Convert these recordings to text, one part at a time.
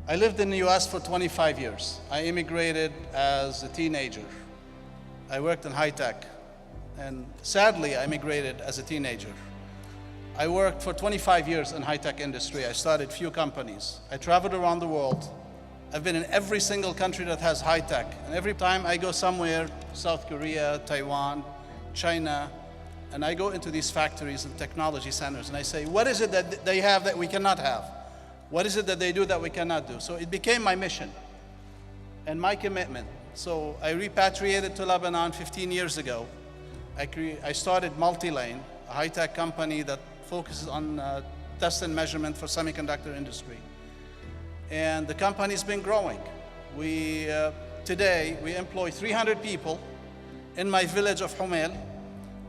I lived in the US for 25 years. I immigrated as a teenager. I worked in high tech, and sadly, I immigrated as a teenager. I worked for 25 years in high tech industry. I started few companies. I traveled around the world. I've been in every single country that has high tech. And every time I go somewhere, South Korea, Taiwan, China, and I go into these factories and technology centers, and I say, what is it that they have that we cannot have? What is it that they do that we cannot do? So it became my mission and my commitment. So I repatriated to Lebanon 15 years ago. I started MultiLane, a high-tech company that focuses on test and measurement for semiconductor industry. And the company's been growing. Today, we employ 300 people in my village of Houmal.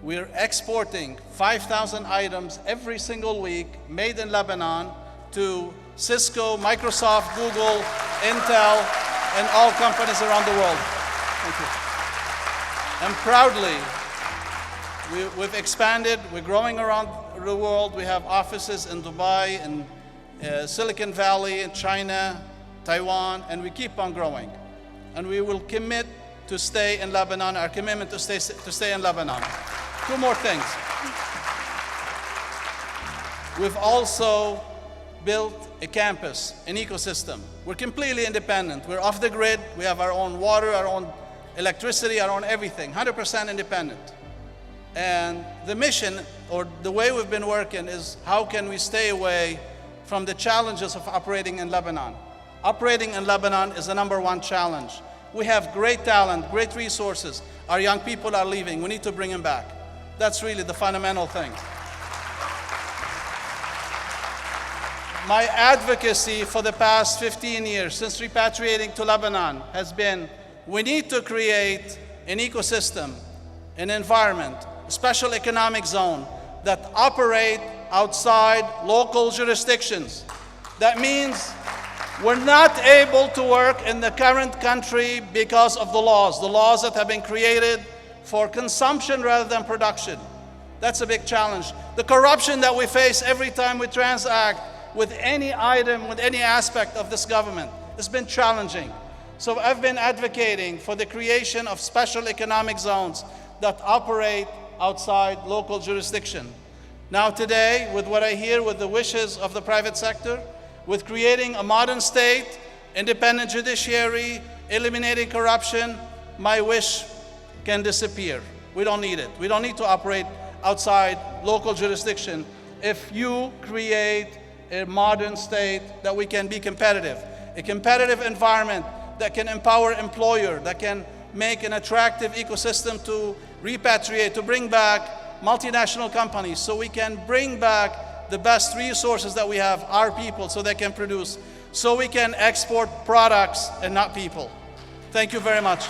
We're exporting 5,000 items every single week made in Lebanon to Cisco, Microsoft, Google, Intel, and all companies around the world. Thank you. And proudly, we've expanded. We're growing around the world. We have offices in Dubai, in Silicon Valley, in China, Taiwan, and we keep on growing. And we will commit to stay in Lebanon, our commitment to stay in Lebanon. Two more things. We've also built a campus, an ecosystem. We're completely independent. We're off the grid. We have our own water, our own electricity, our own everything, 100% independent. And the mission, or the way we've been working, is how can we stay away from the challenges of operating in Lebanon. Operating in Lebanon is the #1 challenge. We have great talent, great resources. Our young people are leaving. We need to bring them back. That's really the fundamental thing. My advocacy for the past 15 years, since repatriating to Lebanon, has been we need to create an ecosystem, an environment, a special economic zone that operate outside local jurisdictions. That means we're not able to work in the current country because of the laws that have been created for consumption rather than production. That's a big challenge. The corruption that we face every time we transact with any item, with any aspect of this government, has been challenging. So I've been advocating for the creation of special economic zones that operate outside local jurisdiction. Now today, with what I hear, with the wishes of the private sector, with creating a modern state, independent judiciary, eliminating corruption, my wish can disappear. We don't need it. We don't need to operate outside local jurisdiction if you create a modern state that we can be competitive, a competitive environment that can empower employer, that can make an attractive ecosystem to repatriate, to bring back multinational companies, so we can bring back the best resources that we have, our people, so they can produce, so we can export products and not people. Thank you very much.